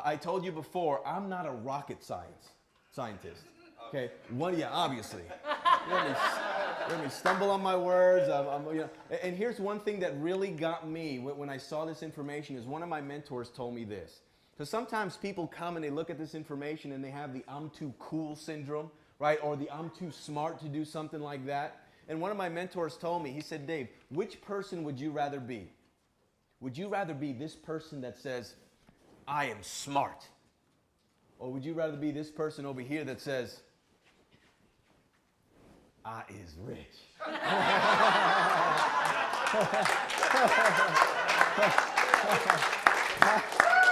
I told you before, I'm not a rocket scientist. Okay, obviously. Let me stumble on my words. And here's one thing that really got me when I saw this information is one of my mentors told me this. Because sometimes people come and they look at this information and they have the I'm too cool syndrome, right? Or the I'm too smart to do something like that. And one of my mentors told me, he said, Dave, which person would you rather be? Would you rather be this person that says, I am smart? Or would you rather be this person over here that says, I is rich?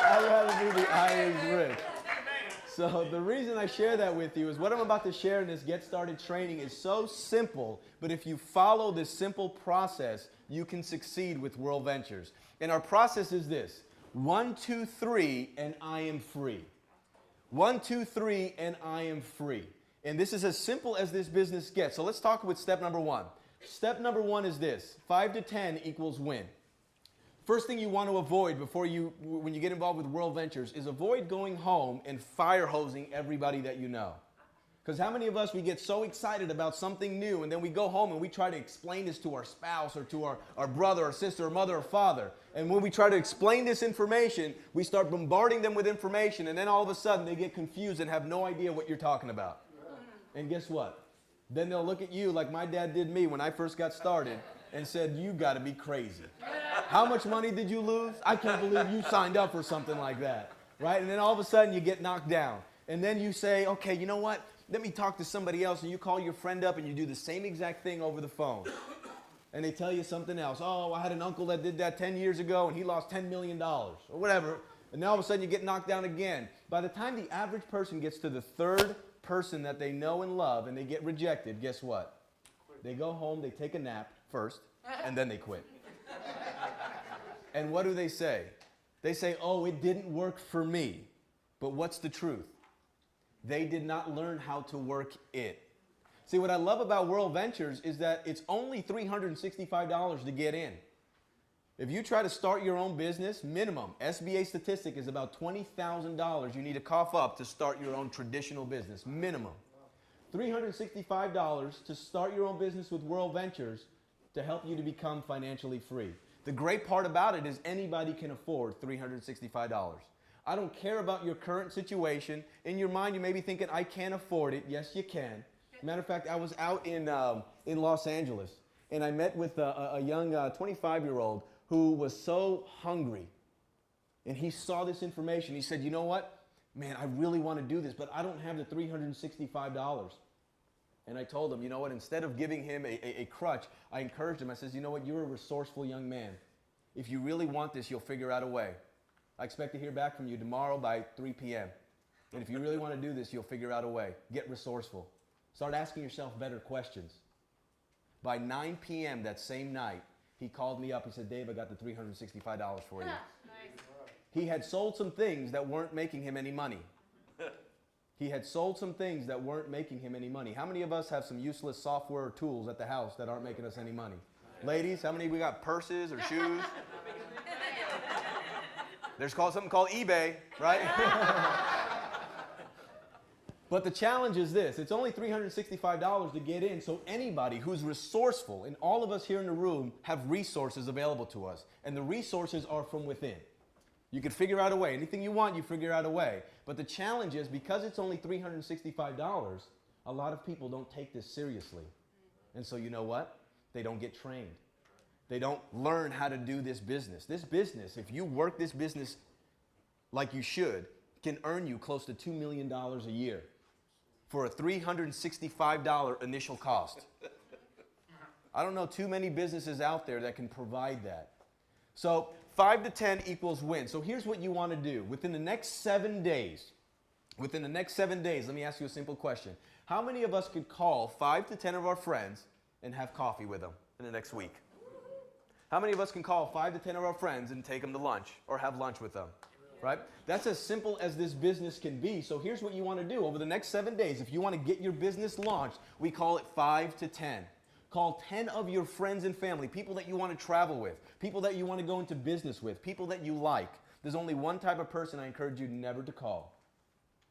I'd rather be the I is rich. So the reason I share that with you is what I'm about to share in this Get Started training is so simple, but if you follow this simple process, you can succeed with WorldVentures. And our process is this: 1, 2, 3, and I am free. 1, 2, 3, and I am free. And this is as simple as this business gets. So let's talk with step number 1. Step number 1 is this: 5 to 10 equals win. First thing you want to avoid when you get involved with WorldVentures is avoid going home and fire hosing everybody that you know. Because how many of us, we get so excited about something new and then we go home and we try to explain this to our spouse or to our brother or sister or mother or father. And when we try to explain this information, we start bombarding them with information and then all of a sudden they get confused and have no idea what you're talking about. And guess what? Then they'll look at you like my dad did me when I first got started and said, you got to be crazy. How much money did you lose? I can't believe you signed up for something like that, right? And then all of a sudden you get knocked down. And then you say, okay, you know what? Let me talk to somebody else. And you call your friend up and you do the same exact thing over the phone. And they tell you something else. Oh, I had an uncle that did that 10 years ago and he lost $10 million or whatever. And then all of a sudden you get knocked down again. By the time the average person gets to the third person that they know and love and they get rejected, guess what? They go home, they take a nap first, and then they quit. And what do they say? They say, oh, it didn't work for me. But what's the truth? They did not learn how to work it. See, what I love about WorldVentures is that it's only $365 to get in. If you try to start your own business, minimum, SBA statistic is about $20,000 you need to cough up to start your own traditional business, minimum. $365 to start your own business with WorldVentures to help you to become financially free. The great part about it is anybody can afford $365. I don't care about your current situation. In your mind, you may be thinking, I can't afford it. Yes, you can. Matter of fact, I was out in Los Angeles, and I met with a young 25-year-old who was so hungry. And he saw this information. He said, you know what? Man, I really want to do this, but I don't have the $365. And I told him, you know what, instead of giving him a crutch, I encouraged him. I says, you know what, you're a resourceful young man. If you really want this, you'll figure out a way. I expect to hear back from you tomorrow by 3 p.m. And if you really want to do this, you'll figure out a way. Get resourceful. Start asking yourself better questions. By 9 p.m. that same night, he called me up. He said, Dave, I got the $365 for you. Nice. He had sold some things that weren't making him any money. He had sold some things that weren't making him any money. How many of us have some useless software or tools at the house that aren't making us any money? Ladies, how many we got purses or shoes? There's something called eBay, right? But the challenge is this. It's only $365 to get in, so anybody who's resourceful, and all of us here in the room have resources available to us, and the resources are from within. You can figure out a way. Anything you want, you figure out a way. But the challenge is, because it's only $365, a lot of people don't take this seriously. And so you know what? They don't get trained. They don't learn how to do this business. This business, if you work this business like you should, can earn you close to $2 million a year for a $365 initial cost. I don't know too many businesses out there that can provide that. So 5 to 10 equals win. So here's what you want to do. Within the next 7 days, let me ask you a simple question. How many of us could call 5 to 10 of our friends and have coffee with them in the next week? How many of us can call 5 to 10 of our friends and take them to lunch or have lunch with them? Right? That's as simple as this business can be. So here's what you want to do. Over the next 7 days, if you want to get your business launched, we call it 5 to 10. Call 10 of your friends and family, people that you want to travel with, people that you want to go into business with, people that you like. There's only one type of person I encourage you never to call,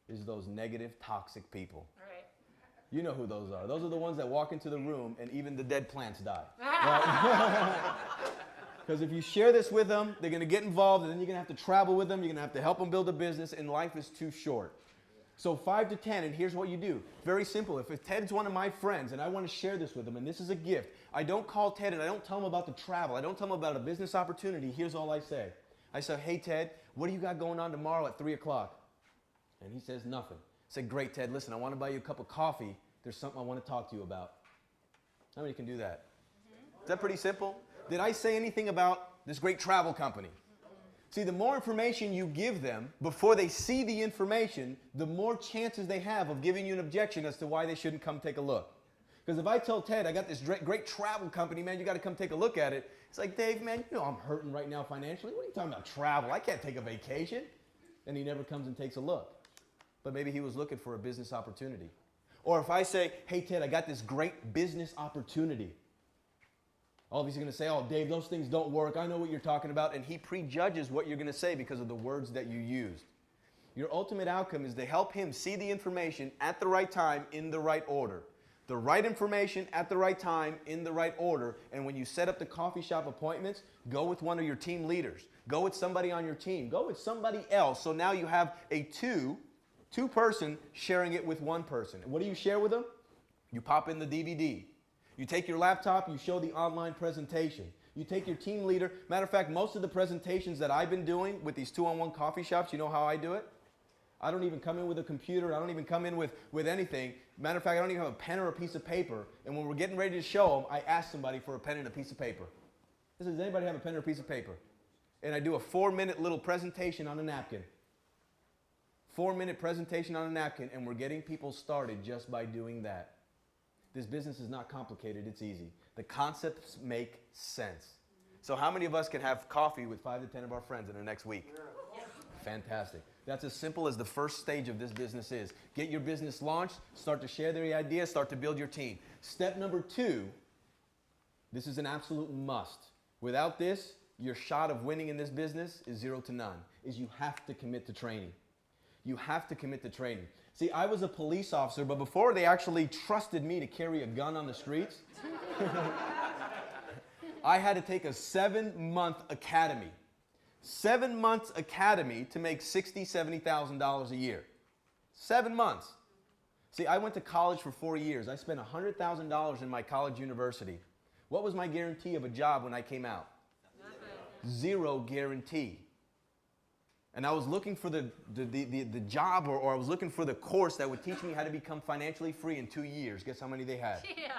is those negative, toxic people. Right. You know who those are. Those are the ones that walk into the room and even the dead plants die. Right? Because if you share this with them, they're going to get involved, and then you're going to have to travel with them. You're going to have to help them build a business, and life is too short. So 5 to 10, and here's what you do. Very simple. If Ted's one of my friends, and I want to share this with him, and this is a gift, I don't call Ted, and I don't tell him about the travel. I don't tell him about a business opportunity. Here's all I say. I say, hey, Ted, what do you got going on tomorrow at 3 o'clock? And he says, nothing. I say, great, Ted, listen, I want to buy you a cup of coffee. There's something I want to talk to you about. How many can do that? Is that pretty simple? Did I say anything about this great travel company? See, the more information you give them before they see the information, the more chances they have of giving you an objection as to why they shouldn't come take a look. Because if I tell Ted, I got this great travel company, man, you got to come take a look at it. It's like, Dave, man, you know I'm hurting right now financially. What are you talking about, travel? I can't take a vacation. And he never comes and takes a look. But maybe he was looking for a business opportunity. Or if I say, hey, Ted, I got this great business opportunity. Oh, he's going to say, oh, Dave, those things don't work. I know what you're talking about. And he prejudges what you're going to say because of the words that you used. Your ultimate outcome is to help him see the information at the right time in the right order. The right information at the right time in the right order. And when you set up the coffee shop appointments, go with one of your team leaders. Go with somebody on your team. Go with somebody else. So now you have a two-person sharing it with one person. And what do you share with them? You pop in the DVD. You take your laptop, you show the online presentation. You take your team leader. Matter of fact, most of the presentations that I've been doing with these two-on-one coffee shops, you know how I do it? I don't even come in with a computer. I don't even come in with anything. Matter of fact, I don't even have a pen or a piece of paper. And when we're getting ready to show them, I ask somebody for a pen and a piece of paper. Does anybody have a pen or a piece of paper? And I do a 4-minute little presentation on a napkin. 4-minute presentation on a napkin, and we're getting people started just by doing that. This business is not complicated, it's easy. The concepts make sense. So how many of us can have coffee with 5 to 10 of our friends in the next week? Fantastic. That's as simple as the first stage of this business is. Get your business launched, start to share the ideas, start to build your team. Step number 2, this is an absolute must. Without this, your shot of winning in this business is 0 to none, is you have to commit to training. You have to commit to training. See, I was a police officer, but before they actually trusted me to carry a gun on the streets, I had to take a 7-month academy. 7 months academy to make $60,000, $70,000 a year. 7 months. See, I went to college for 4 years. I spent $100,000 in my college university. What was my guarantee of a job when I came out? Nothing. 0 guarantee. And I was looking for the job or I was looking for the course that would teach me how to become financially free in 2 years. Guess how many they had? Yeah.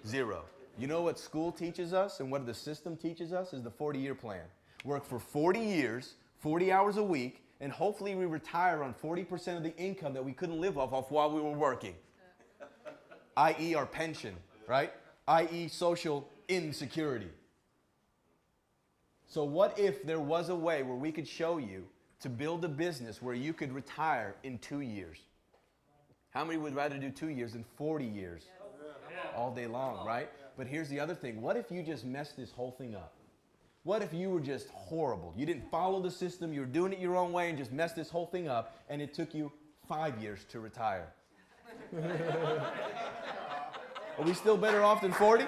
0. You know what school teaches us and what the system teaches us is the 40-year plan. Work for 40 years, 40 hours a week, and hopefully we retire on 40% of the income that we couldn't live off while we were working. I.e. our pension, right? I.e. social insecurity. So what if there was a way where we could show you to build a business where you could retire in 2 years? How many would rather do 2 years than 40 years? All day long, right? But here's the other thing. What if you just messed this whole thing up? What if you were just horrible? You didn't follow the system, you were doing it your own way and just messed this whole thing up, and it took you 5 years to retire. Are we still better off than 40?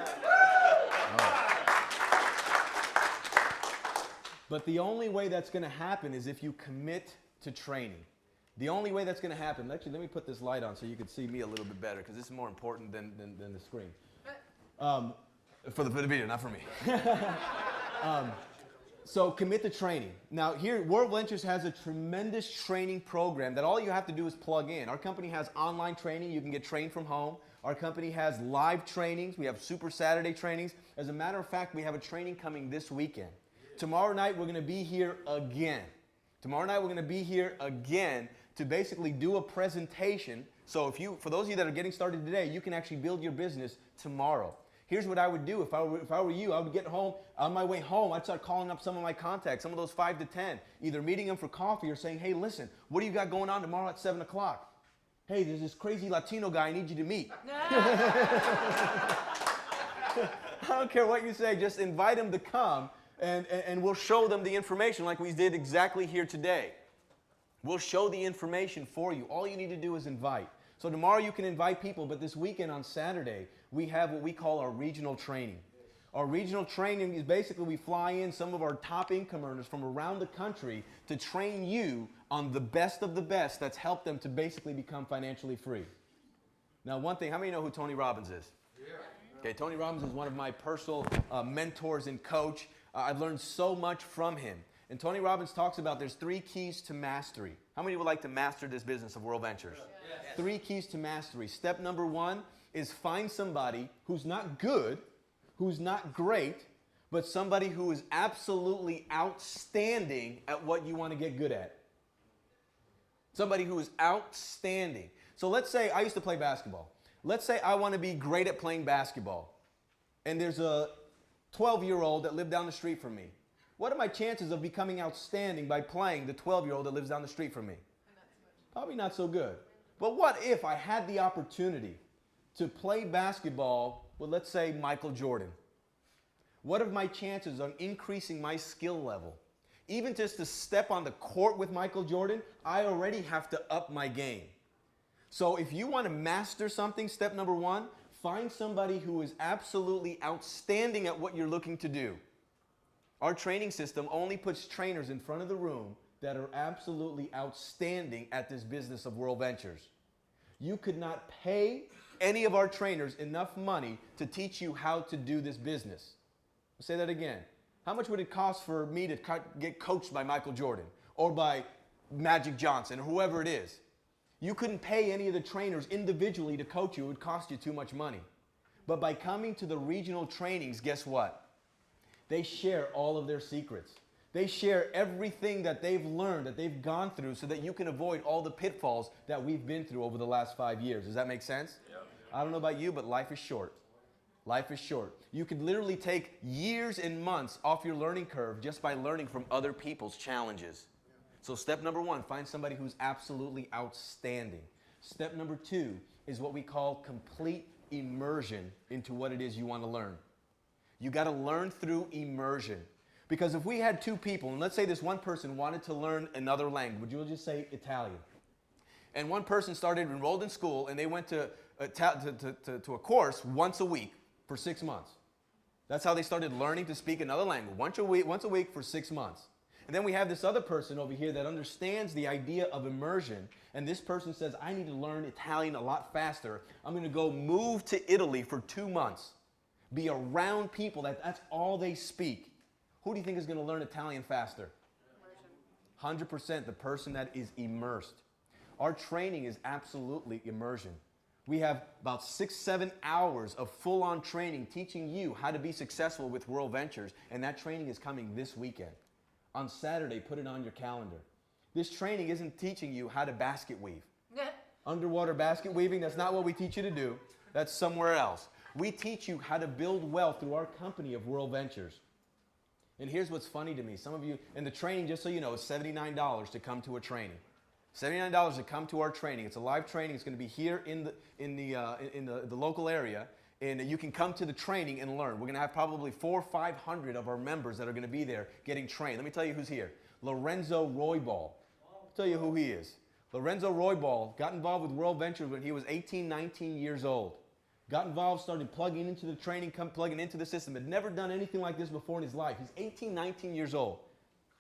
But the only way that's going to happen is if you commit to training. The only way that's going to happen, actually, let me put this light on so you can see me a little bit better, because this is more important than the screen. For the video, not for me. So commit to training. Now here, WorldVentures has a tremendous training program that all you have to do is plug in. Our company has online training. You can get trained from home. Our company has live trainings. We have Super Saturday trainings. As a matter of fact, we have a training coming this weekend. Tomorrow night, we're going to be here again. Tomorrow night, we're going to be here again to basically do a presentation. So for those of you that are getting started today, you can actually build your business tomorrow. Here's what I would do if I were you. I would get home. On my way home, I'd start calling up some of my contacts, some of those 5 to 10, either meeting them for coffee or saying, hey, listen, what do you got going on tomorrow at 7 o'clock? Hey, there's this crazy Latino guy I need you to meet. I don't care what you say. Just invite him to come. And we'll show them the information like we did exactly here today. We'll show the information for you. All you need to do is invite. So tomorrow you can invite people, but this weekend on Saturday, we have what we call our regional training. Our regional training is basically we fly in some of our top income earners from around the country to train you on the best of the best that's helped them to basically become financially free. Now one thing, how many know who Tony Robbins is? Yeah. Okay, Tony Robbins is one of my personal mentors and coach. I've learned so much from him. And Tony Robbins talks about there's 3 keys to mastery. How many would like to master this business of WorldVentures? Yes. 3 keys to mastery. Step number 1 is find somebody who's not good, who's not great, but somebody who is absolutely outstanding at what you want to get good at. Somebody who is outstanding. So let's say I used to play basketball. Let's say I want to be great at playing basketball. And there's a 12-year-old that lived down the street from me. What are my chances of becoming outstanding by playing the 12-year-old that lives down the street from me? Probably not so good. But what if I had the opportunity to play basketball with, let's say, Michael Jordan? What are my chances on increasing my skill level? Even just to step on the court with Michael Jordan, I already have to up my game. So if you want to master something, step number 1, find somebody who is absolutely outstanding at what you're looking to do. Our training system only puts trainers in front of the room that are absolutely outstanding at this business of WorldVentures. You could not pay any of our trainers enough money to teach you how to do this business. I'll say that again. How much would it cost for me to get coached by Michael Jordan or by Magic Johnson or whoever it is? You couldn't pay any of the trainers individually to coach you. It would cost you too much money. But by coming to the regional trainings, guess what? They share all of their secrets. They share everything that they've learned, that they've gone through, so that you can avoid all the pitfalls that we've been through over the last 5 years. Does that make sense? Yep. I don't know about you, but life is short. Life is short. You could literally take years and months off your learning curve just by learning from other people's challenges. So step number 1, find somebody who's absolutely outstanding. Step number 2 is what we call complete immersion into what it is you want to learn. You got to learn through immersion. Because if we had 2 people, and let's say this one person wanted to learn another language, we'll just say Italian. And one person enrolled in school, and they went to a course once a week for 6 months. That's how they started learning to speak another language, once a week for 6 months. And then we have this other person over here that understands the idea of immersion, and this person says, I need to learn Italian a lot faster. I'm going to go move to Italy for 2 months. Be around people that's all they speak. Who do you think is going to learn Italian faster? 100% the person that is immersed. Our training is absolutely immersion. We have about 6-7 hours of full-on training teaching you how to be successful with WorldVentures, and that training is coming this weekend. On Saturday, put it on your calendar. This training isn't teaching you how to basket weave. Underwater basket weaving, that's not what we teach you to do. That's somewhere else. We teach you how to build wealth through our company of WorldVentures. And here's what's funny to me. Some of you, and the training, just so you know, is $79 to come to a training. $79 to come to our training. It's a live training. It's going to be here in the local area. And you can come to the training and learn. We're going to have probably 400 or 500 of our members that are going to be there getting trained. Let me tell you who's here. Lorenzo Roybal. I'll tell you who he is. Lorenzo Roybal got involved with WorldVentures when he was 18, 19 years old. Got involved, started plugging into the training, plugging into the system. Had never done anything like this before in his life. He's 18, 19 years old.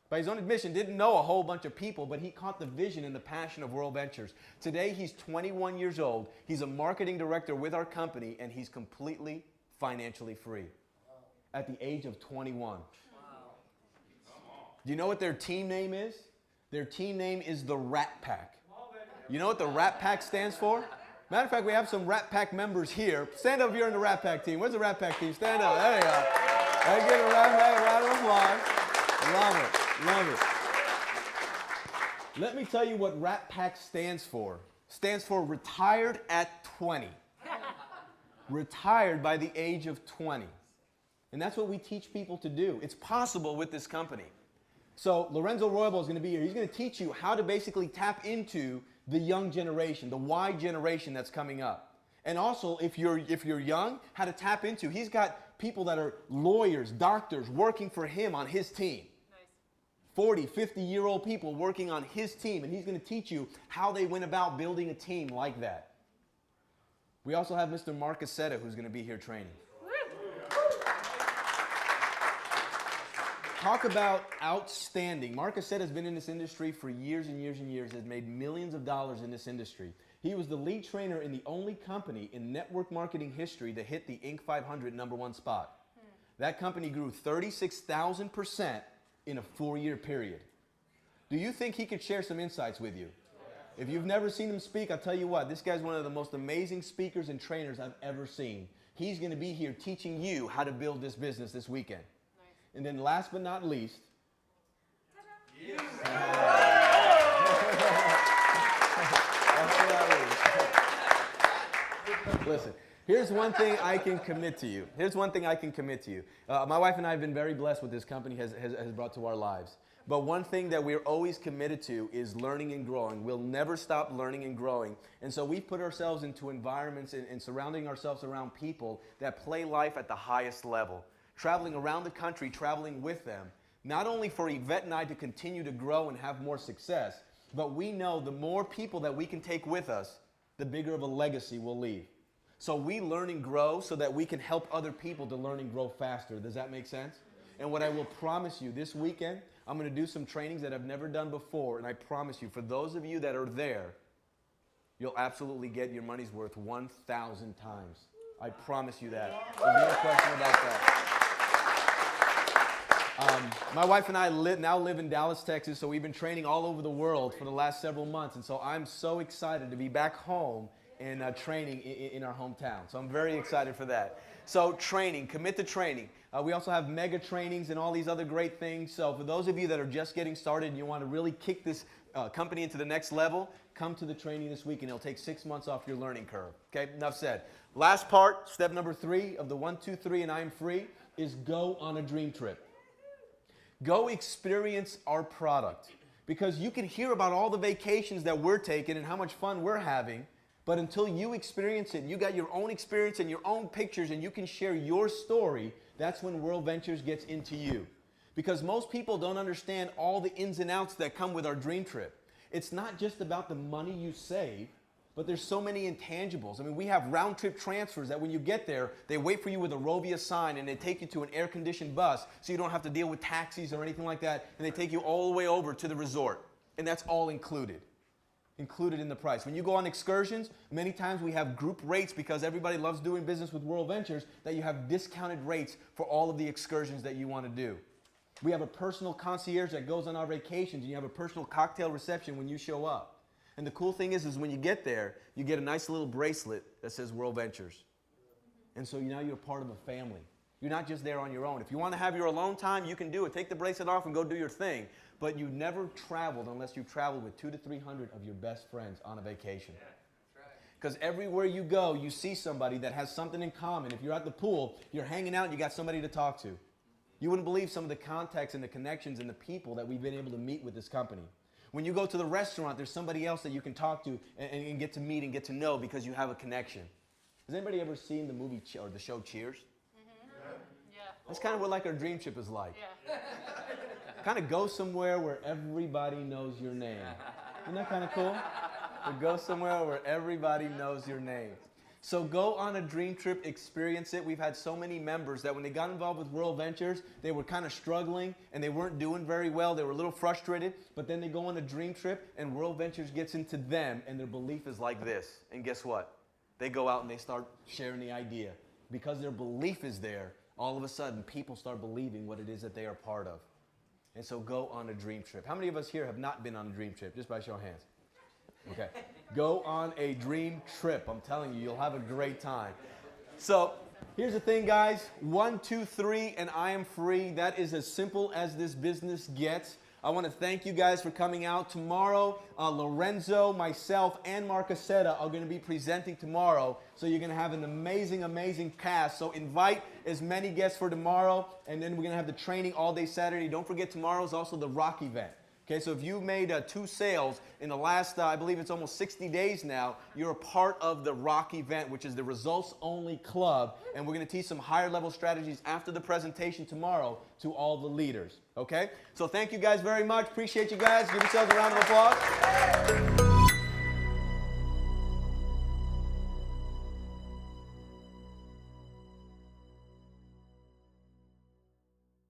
By his own admission, didn't know a whole bunch of people, but he caught the vision and the passion of WorldVentures. Today, he's 21 years old. He's a marketing director with our company, and he's completely financially free at the age of 21. Wow. Do you know what their team name is? Their team name is the Rat Pack. You know what the Rat Pack stands for? Matter of fact, we have some Rat Pack members here. Stand up if you're in the Rat Pack team. Where's the Rat Pack team? Stand up. There you go. Let's give a Rat Pack a round of applause. Love it. Love it. Let me tell you what Rat Pack stands for. Stands for retired at 20. Retired by the age of 20. And that's what we teach people to do. It's possible with this company. So Lorenzo Roybal is going to be here. He's going to teach you how to basically tap into the young generation, the Y generation that's coming up. And also, if you're young, how to tap into. He's got people that are lawyers, doctors, working for him on his team. 40, 50-year-old people working on his team, and he's going to teach you how they went about building a team like that. We also have Mr. Mark Aceta, who's going to be here training. Talk about outstanding. Mark Aceta has been in this industry for years and years and years, has made millions of dollars in this industry. He was the lead trainer in the only company in network marketing history to hit the Inc. 500 #1 spot. That company grew 36,000% in a 4-year period. Do you think he could share some insights with you? If you've never seen him speak, I'll tell you what, this guy's one of the most amazing speakers and trainers I've ever seen. He's going to be here teaching you how to build this business this weekend. Nice. And then last but not least, listen, here's one thing I can commit to you. My wife and I have been very blessed with this company has brought to our lives. But one thing that we're always committed to is learning and growing. We'll never stop learning and growing. And so we've put ourselves into environments and surrounding ourselves around people that play life at the highest level. Traveling around the country, traveling with them. Not only for Yvette and I to continue to grow and have more success, but we know the more people that we can take with us, the bigger of a legacy we'll leave. So we learn and grow so that we can help other people to learn and grow faster. Does that make sense? And what I will promise you, this weekend, I'm going to do some trainings that I've never done before, and I promise you, for those of you that are there, you'll absolutely get your money's worth 1,000 times. I promise you that. There's no question about that. My wife and I now live in Dallas, Texas, so we've been training all over the world for the last several months, and so I'm so excited to be back home and training in our hometown. So I'm very excited for that. So training, commit to training. We also have mega trainings and all these other great things. So for those of you that are just getting started and you want to really kick this company into the next level, come to the training this week and it'll take 6 months off your learning curve. Okay, enough said. Last part, step number 3 of the 1, 2, 3 and I'm free is go on a dream trip. Go experience our product. Because you can hear about all the vacations that we're taking and how much fun we're having, but until you experience it, and you got your own experience and your own pictures and you can share your story, that's when World Ventures gets into you. Because most people don't understand all the ins and outs that come with our dream trip. It's not just about the money you save, but there's so many intangibles. I mean, we have round trip transfers that when you get there, they wait for you with a Rovia sign and they take you to an air-conditioned bus so you don't have to deal with taxis or anything like that, and they take you all the way over to the resort. And that's all included in the price. When you go on excursions, many times we have group rates because everybody loves doing business with World Ventures, that you have discounted rates for all of the excursions that you want to do. We have a personal concierge that goes on our vacations, and you have a personal cocktail reception when you show up. And the cool thing is when you get there, you get a nice little bracelet that says World Ventures. And so now you're part of a family. You're not just there on your own. If you want to have your alone time, you can do it. Take the bracelet off and go do your thing. But you've never traveled unless you traveled with 200 to 300 of your best friends on a vacation. Because everywhere you go, you see somebody that has something in common. If you're at the pool, you're hanging out and you got somebody to talk to. You wouldn't believe some of the contacts and the connections and the people that we've been able to meet with this company. When you go to the restaurant, there's somebody else that you can talk to and get to meet and get to know because you have a connection. Has anybody ever seen the movie or the show Cheers? Yeah. That's kind of what like our dream trip is like. Yeah. Kind of go somewhere where everybody knows your name. Isn't that kind of cool? To go somewhere where everybody knows your name. So go on a dream trip, experience it. We've had so many members that when they got involved with World Ventures, they were kind of struggling and they weren't doing very well. They were a little frustrated, but then they go on a dream trip and World Ventures gets into them and their belief is like this. And guess what? They go out and they start sharing the idea. Because their belief is there, all of a sudden people start believing what it is that they are part of. And so go on a dream trip. How many of us here have not been on a dream trip? Just by show of hands. Okay. Go on a dream trip. I'm telling you, you'll have a great time. So here's the thing, guys. 1, 2, 3, and I am free. That is as simple as this business gets. I want to thank you guys for coming out. Tomorrow, Lorenzo, myself, and Mark Aceta are going to be presenting tomorrow. So you're going to have an amazing, amazing cast. So invite as many guests for tomorrow, and then we're going to have the training all day Saturday. Don't forget, tomorrow is also the rock event. Okay, so if you've made 2 sales in the last, I believe it's almost 60 days now, you're a part of the ROCK event, which is the results-only club, and we're going to teach some higher-level strategies after the presentation tomorrow to all the leaders. Okay, so thank you guys very much. Appreciate you guys. Give yourselves a round of applause.